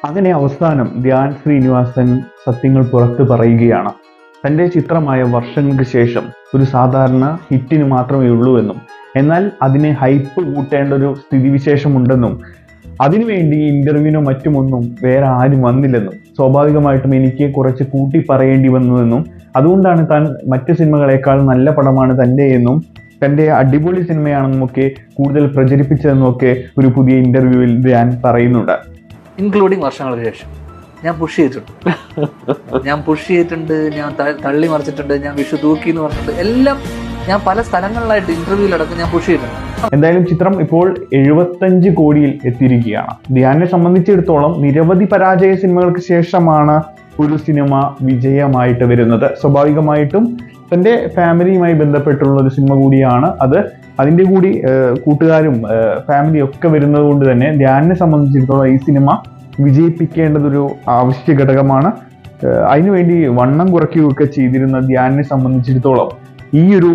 അങ്ങനെ അവസാനം ധ്യാൻ ശ്രീനിവാസൻ സത്യങ്ങൾ പുറത്തു പറയുകയാണ്. തൻ്റെ ചിത്രമായ വർഷങ്ങൾക്ക് ശേഷം ഒരു സാധാരണ ഹിറ്റിന് മാത്രമേ ഉള്ളൂ എന്നും, എന്നാൽ അതിന് ഹൈപ്പ് കൂട്ടേണ്ട ഒരു സ്ഥിതിവിശേഷമുണ്ടെന്നും, അതിനുവേണ്ടി ഇന്റർവ്യൂവിനോ മറ്റുമൊന്നും വേറെ ആരും വന്നില്ലെന്നും, സ്വാഭാവികമായിട്ടും എനിക്ക് കുറച്ച് കൂട്ടി പറയേണ്ടി വന്നുവെന്നും, അതുകൊണ്ടാണ് താൻ മറ്റു സിനിമകളെക്കാൾ നല്ല പടമാണ് തൻ്റെ എന്നും, തൻ്റെ അടിപൊളി സിനിമയാണെന്നും ഒക്കെ കൂടുതൽ പ്രചരിപ്പിച്ചതെന്നും ഒക്കെ ഒരു പുതിയ ഇന്റർവ്യൂവിൽ ധ്യാൻ പറയുന്നുണ്ട്. ഇൻക്ലൂഡിങ് വർഷങ്ങൾക്ക് ശേഷം ഞാൻ പുഷ് ചെയ്തിട്ടുണ്ട്, ഞാൻ തള്ളി മറിച്ചിട്ടുണ്ട്, ഞാൻ വിഷു തൂക്കി എന്ന് പറഞ്ഞിട്ടുണ്ട്, എല്ലാം ഞാൻ പല സ്ഥലങ്ങളിലായിട്ട് ഇന്റർവ്യൂവിലടക്കം ഞാൻ പുഷ് ചെയ്തിട്ടുണ്ട്. എന്തായാലും ചിത്രം ഇപ്പോൾ 75 കോടിയിൽ എത്തിയിരിക്കുകയാണ്. ധ്യാനെ സംബന്ധിച്ചിടത്തോളം നിരവധി പരാജയ സിനിമകൾക്ക് ശേഷമാണ് ഒരു സിനിമ വിജയമായിട്ട് വരുന്നത്. സ്വാഭാവികമായിട്ടും തൻ്റെ ഫാമിലിയുമായി ബന്ധപ്പെട്ടുള്ള ഒരു സിനിമ കൂടിയാണ് അത്. അതിൻ്റെ കൂടി കൂട്ടുകാരും ഫാമിലിയും ഒക്കെ വരുന്നത് കൊണ്ട് തന്നെ ധ്യാനിനെ സംബന്ധിച്ചിടത്തോളം ഈ സിനിമ വിജയിപ്പിക്കേണ്ടതൊരു ആവശ്യ ഘടകമാണ്. അതിനുവേണ്ടി വണ്ണം കുറയ്ക്കുകയൊക്കെ ചെയ്തിരുന്ന ധ്യാനിനെ സംബന്ധിച്ചിടത്തോളം ഈ ഒരു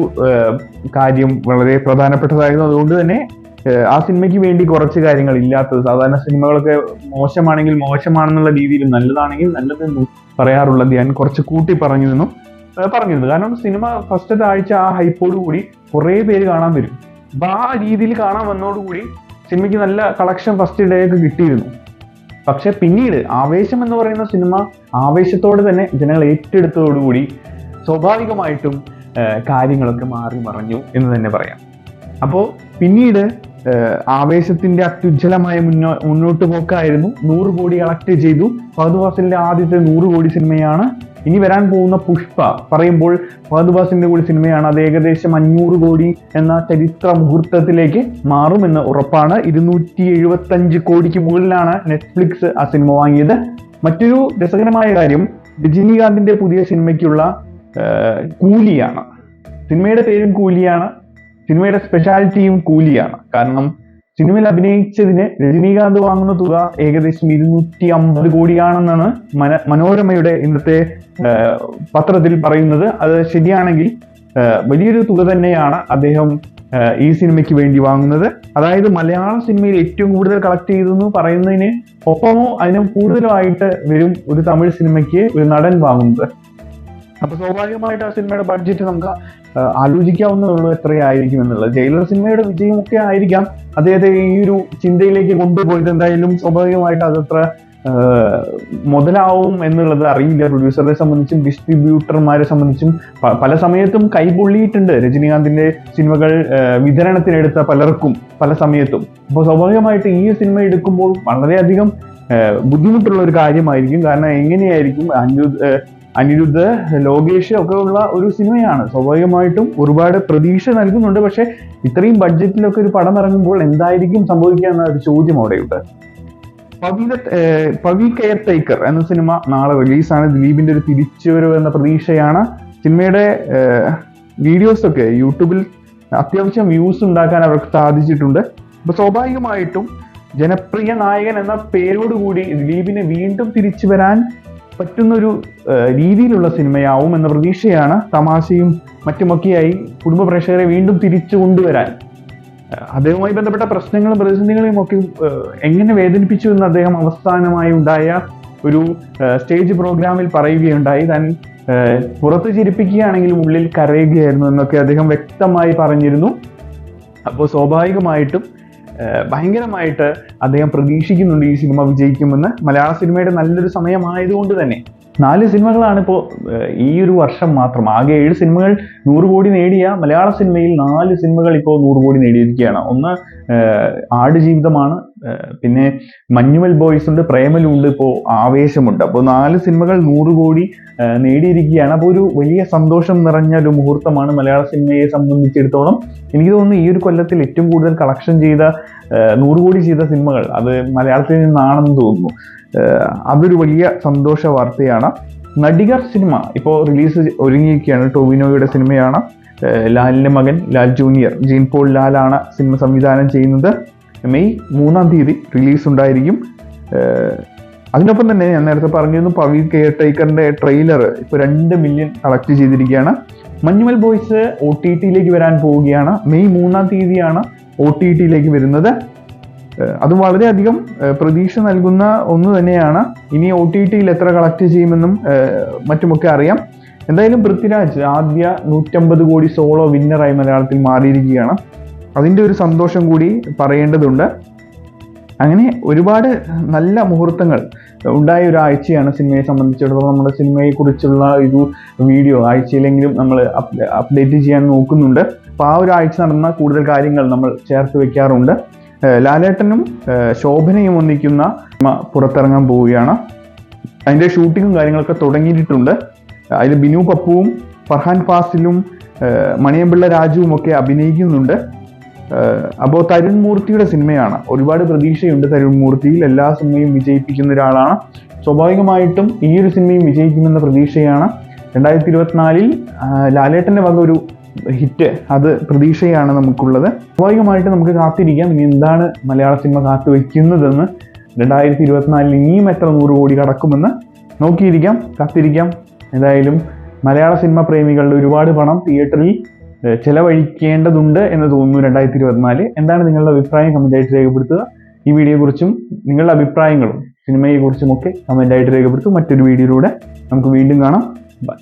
കാര്യം വളരെ പ്രധാനപ്പെട്ടതായിരുന്നു. അതുകൊണ്ട് തന്നെ ആ സിനിമയ്ക്ക് വേണ്ടി കുറച്ച് കാര്യങ്ങൾ ഇല്ലാത്തത്, സാധാരണ സിനിമകളൊക്കെ മോശമാണെങ്കിൽ മോശമാണെന്നുള്ള രീതിയിൽ, നല്ലതാണെങ്കിൽ നല്ലതെന്നും പറയാറുള്ള ധ്യാൻ കുറച്ച് കൂട്ടി പറഞ്ഞിരുന്നു. കാരണം സിനിമ ഫസ്റ്റത്തെ ആഴ്ച ആ ഹൈപ്പോട് കൂടി കുറേ പേര് കാണാൻ വരും. അപ്പൊ ആ രീതിയിൽ കാണാൻ വന്നതോടുകൂടി സിനിമയ്ക്ക് നല്ല കളക്ഷൻ ഫസ്റ്റ് ഡേ ഒക്കെ കിട്ടിയിരുന്നു. പക്ഷെ പിന്നീട് ആവേശം എന്ന് പറയുന്ന സിനിമ ആവേശത്തോടെ തന്നെ ജനങ്ങൾ ഏറ്റെടുത്തതോടുകൂടി സ്വാഭാവികമായിട്ടും കാര്യങ്ങളൊക്കെ മാറി മറഞ്ഞു എന്ന് തന്നെ പറയാം. അപ്പോൾ പിന്നീട് ആവേശത്തിന്റെ അത്യുജ്വലമായ മുന്നോട്ട് പോക്കായിരുന്നു. 100 കോടി കളക്ട് ചെയ്തു. ഫഹദ് ഫാസിലിന്റെ ആദ്യത്തെ 100 കോടി സിനിമയാണ്. ഇനി വരാൻ പോകുന്ന പുഷ്പ പറയുമ്പോൾ ഫഹദ് ഫാസിലിന്റെ കൂടി സിനിമയാണ്. അത് ഏകദേശം 500 കോടി എന്ന ചരിത്ര മുഹൂർത്തത്തിലേക്ക് മാറുമെന്ന് ഉറപ്പാണ്. 275 കോടിക്ക് മുകളിലാണ് നെറ്റ്ഫ്ലിക്സ് ആ സിനിമ വാങ്ങിയത്. മറ്റൊരു രസകരമായ കാര്യം, രജനീകാന്തിന്റെ പുതിയ സിനിമയ്ക്കുള്ള കൂലിയാണ്. സിനിമയുടെ പേരും കൂലിയാണ്, സിനിമയുടെ സ്പെഷ്യാലിറ്റിയും കൂലിയാണ്. കാരണം സിനിമയിൽ അഭിനയിച്ചതിന് രജനീകാന്ത് വാങ്ങുന്ന തുക ഏകദേശം 250 കോടിയാണെന്നാണ് മനോരമയുടെ ഇന്നത്തെ പത്രത്തിൽ പറയുന്നത്. അത് ശരിയാണെങ്കിൽ വലിയൊരു തുക തന്നെയാണ് അദ്ദേഹം ഈ സിനിമയ്ക്ക് വേണ്ടി വാങ്ങുന്നത്. അതായത് മലയാള സിനിമയിൽ ഏറ്റവും കൂടുതൽ കളക്ട് ചെയ്തെന്ന് പറയുന്നതിന് ഒപ്പമോ അതിനും കൂടുതലായിട്ട് വരും ഒരു തമിഴ് സിനിമയ്ക്ക് ഒരു നടൻ വാങ്ങുന്നത്. അപ്പൊ സ്വാഭാവികമായിട്ട് ആ സിനിമയുടെ ബഡ്ജറ്റ് നമുക്ക് ആലോചിക്കാവുന്നതുള്ളൂ എത്രയായിരിക്കും എന്നുള്ളത്. ജയിലർ സിനിമയുടെ വിജയമൊക്കെ ആയിരിക്കാം അദ്ദേഹത്തെ ഈ ഒരു ചിന്തയിലേക്ക് കൊണ്ടുപോയത്. എന്തായാലും സ്വാഭാവികമായിട്ട് അതത്ര മുതലാവും എന്നുള്ളത് അറിയില്ല. പ്രൊഡ്യൂസറെ സംബന്ധിച്ചും ഡിസ്ട്രിബ്യൂട്ടർമാരെ സംബന്ധിച്ചും പല സമയത്തും കൈപൊള്ളിയിട്ടുണ്ട് രജനീകാന്തിന്റെ സിനിമകൾ വിതരണത്തിനെടുത്ത പലർക്കും പല സമയത്തും. അപ്പോൾ സ്വാഭാവികമായിട്ട് ഈ സിനിമ എടുക്കുമ്പോൾ വളരെയധികം ബുദ്ധിമുട്ടുള്ള ഒരു കാര്യമായിരിക്കും. കാരണം എങ്ങനെയായിരിക്കും അനിരുദ്ധ്, ലോകേഷ് ഒക്കെ ഉള്ള ഒരു സിനിമയാണ്. സ്വാഭാവികമായിട്ടും ഒരുപാട് പ്രതീക്ഷ നൽകുന്നുണ്ട്. പക്ഷെ ഇത്രയും ബഡ്ജറ്റിലൊക്കെ ഒരു പടം ഇറങ്ങുമ്പോൾ എന്തായിരിക്കും സംഭവിക്കുക എന്ന ഒരു ചോദ്യം അവിടെയുണ്ട്. പവി കെയർ ടേക്കർ എന്ന സിനിമ നാളെ റിലീസാണ്. ദിലീപിന്റെ ഒരു തിരിച്ചുവരവ് എന്ന പ്രതീക്ഷയാണ്. സിനിമയുടെ വീഡിയോസ് ഒക്കെ യൂട്യൂബിൽ അത്യാവശ്യം വ്യൂസ് ഉണ്ടാക്കാൻ അവർക്ക് സാധിച്ചിട്ടുണ്ട്. അപ്പൊ സ്വാഭാവികമായിട്ടും ജനപ്രിയ നായകൻ എന്ന പേരോടുകൂടി ദിലീപിനെ വീണ്ടും തിരിച്ചു വരാൻ പറ്റുന്നൊരു രീതിയിലുള്ള സിനിമയാവും എന്ന പ്രതീക്ഷയാണ്. തമാശയും മറ്റുമൊക്കെയായി കുടുംബ പ്രേക്ഷകരെ വീണ്ടും തിരിച്ചു കൊണ്ടുവരാൻ, അദ്ദേഹവുമായി ബന്ധപ്പെട്ട പ്രശ്നങ്ങളും പ്രതിസന്ധികളെയും ഒക്കെ എങ്ങനെ വേദനിപ്പിച്ചു എന്ന് അദ്ദേഹം അവസാനമായി ഉണ്ടായ ഒരു സ്റ്റേജ് പ്രോഗ്രാമിൽ പറയുകയുണ്ടായി. താൻ പുറത്ത് ചിരിപ്പിക്കുകയാണെങ്കിലും ഉള്ളിൽ കരയുകയായിരുന്നു എന്നൊക്കെ അദ്ദേഹം വ്യക്തമായി പറഞ്ഞിരുന്നു. അപ്പോൾ സ്വാഭാവികമായിട്ടും ഭയങ്കരമായിട്ട് അദ്ദേഹം പ്രതീക്ഷിക്കുന്നുണ്ട് ഈ സിനിമ വിജയിക്കുമെന്ന്. മലയാള സിനിമയുടെ നല്ലൊരു സമയമായതുകൊണ്ട് തന്നെ 4 സിനിമകളാണ് ഇപ്പോൾ ഈ ഒരു വർഷം മാത്രം. ആകെ 7 സിനിമകൾ 100 കോടി നേടിയ മലയാള സിനിമയിൽ 4 സിനിമകൾ ഇപ്പോൾ 100 കോടി നേടിയിരിക്കുകയാണ്. ഒന്ന് ആടുജീവിതമാണ്, പിന്നെ മഞ്ഞുമൽ ബോയ്സ് ഉണ്ട്, പ്രേമലുണ്ട്, ഇപ്പോൾ ആവേശമുണ്ട്. അപ്പോൾ 4 സിനിമകൾ 100 കോടി നേടിയിരിക്കുകയാണ്. അപ്പോൾ ഒരു വലിയ സന്തോഷം നിറഞ്ഞ ഒരു മുഹൂർത്തമാണ് മലയാള സിനിമയെ സംബന്ധിച്ചിടത്തോളം. എനിക്ക് തോന്നുന്നു ഈ ഒരു കൊല്ലത്തിൽ ഏറ്റവും കൂടുതൽ കളക്ഷൻ ചെയ്ത 100 കോടി ചെയ്ത സിനിമകൾ അത് മലയാളത്തിൽ നിന്നാണെന്ന് തോന്നുന്നു. അതൊരു വലിയ സന്തോഷ വാർത്തയാണ്. നടികർ സിനിമ ഇപ്പോൾ റിലീസ് ഒരുങ്ങിയിരിക്കുകയാണ്. ടോവിനോയുടെ സിനിമയാണ്. ലാലിന്റെ മകൻ ലാൽ ജൂനിയർ, ജീൻ പോൾ ലാലാണ് സിനിമ സംവിധാനം ചെയ്യുന്നത്. മെയ് 3-ാം തീയതി റിലീസ് ഉണ്ടായിരിക്കും. അതിനൊപ്പം തന്നെ ഞാൻ നേരത്തെ പറഞ്ഞിരുന്നു, പവി കെയർ ടേക്കറിന്റെ ട്രെയിലർ ഇപ്പോൾ 2 മില്യൺ കളക്ട് ചെയ്തിരിക്കുകയാണ്. മഞ്ഞുമൽ ബോയ്സ് OTT-യിലേക്ക് വരാൻ പോവുകയാണ്. മെയ് 3-ാം തീയതിയാണ് OTT-യിലേക്ക് വരുന്നത്. അത് വളരെയധികം പ്രതീക്ഷ നൽകുന്ന ഒന്ന് തന്നെയാണ്. ഇനി OTT-യിൽ എത്ര കളക്ട് ചെയ്യുമെന്നും മറ്റുമൊക്കെ അറിയാം. എന്തായാലും പൃഥ്വിരാജ് ആദ്യ 150 കോടി സോളോ വിന്നറായി മലയാളത്തിൽ മാറിയിരിക്കുകയാണ്. അതിൻ്റെ ഒരു സന്തോഷം കൂടി പറയേണ്ടതുണ്ട്. അങ്ങനെ ഒരുപാട് നല്ല മുഹൂർത്തങ്ങൾ ഉണ്ടായ ഒരു ആഴ്ചയാണ് സിനിമയെ സംബന്ധിച്ചിടത്തോളം. നമ്മുടെ സിനിമയെക്കുറിച്ചുള്ള ഒരു വീഡിയോ ആഴ്ചയിലെങ്കിലും നമ്മൾ അപ്ഡേറ്റ് ചെയ്യാൻ നോക്കുന്നുണ്ട്. അപ്പോൾ ആ ഒരു ആഴ്ച നടന്ന കൂടുതൽ കാര്യങ്ങൾ നമ്മൾ ചേർത്ത് വെക്കാറുണ്ട്. ലാലേട്ടനും ശോഭനയും ഒന്നിക്കുന്ന സിനിമ പുറത്തിറങ്ങാൻ പോവുകയാണ്. അതിൻ്റെ ഷൂട്ടിങ്ങും കാര്യങ്ങളൊക്കെ തുടങ്ങിയിട്ടുണ്ട്. അതിൽ ബിനു പപ്പുവും ഫർഹാൻ ഫാസിലും മണിയമ്പിള്ള രാജുവും ഒക്കെ അഭിനയിക്കുന്നുണ്ട്. അപ്പോൾ തരുൺ മൂർത്തിയുടെ സിനിമയാണ്. ഒരുപാട് പ്രതീക്ഷയുണ്ട് തരുൺ മൂർത്തിയിൽ. എല്ലാ സിനിമയും വിജയിപ്പിക്കുന്ന ഒരാളാണ്. സ്വാഭാവികമായിട്ടും ഈ ഒരു സിനിമയും വിജയിക്കുമെന്ന പ്രതീക്ഷയാണ്. 2024-ൽ ലാലേട്ടൻ്റെ വക ഒരു ഹിറ്റ്, അത് പ്രതീക്ഷയാണ് നമുക്കുള്ളത്. സ്വാഭാവികമായിട്ട് നമുക്ക് കാത്തിരിക്കാം ഇനി എന്താണ് മലയാള സിനിമ കാത്തുവെക്കുന്നതെന്ന്. 2024-ൽ ഇനിയും എത്ര 100 കോടി കടക്കുമെന്ന് നോക്കിയിരിക്കാം, കാത്തിരിക്കാം. എന്തായാലും മലയാള സിനിമ പ്രേമികളുടെ ഒരുപാട് പണം തിയേറ്ററിൽ ചെലവഴിക്കേണ്ടതുണ്ട് എന്ന് തോന്നുന്നു 2024. എന്താണ് നിങ്ങളുടെ അഭിപ്രായം? കമൻ്റായിട്ട് രേഖപ്പെടുത്തുക. ഈ വീഡിയോയെക്കുറിച്ചും നിങ്ങളുടെ അഭിപ്രായങ്ങളും സിനിമയെക്കുറിച്ചും ഒക്കെ കമൻ്റായിട്ട് രേഖപ്പെടുത്തും. മറ്റൊരു വീഡിയോയിലൂടെ നമുക്ക് വീണ്ടും കാണാം. ബൈ.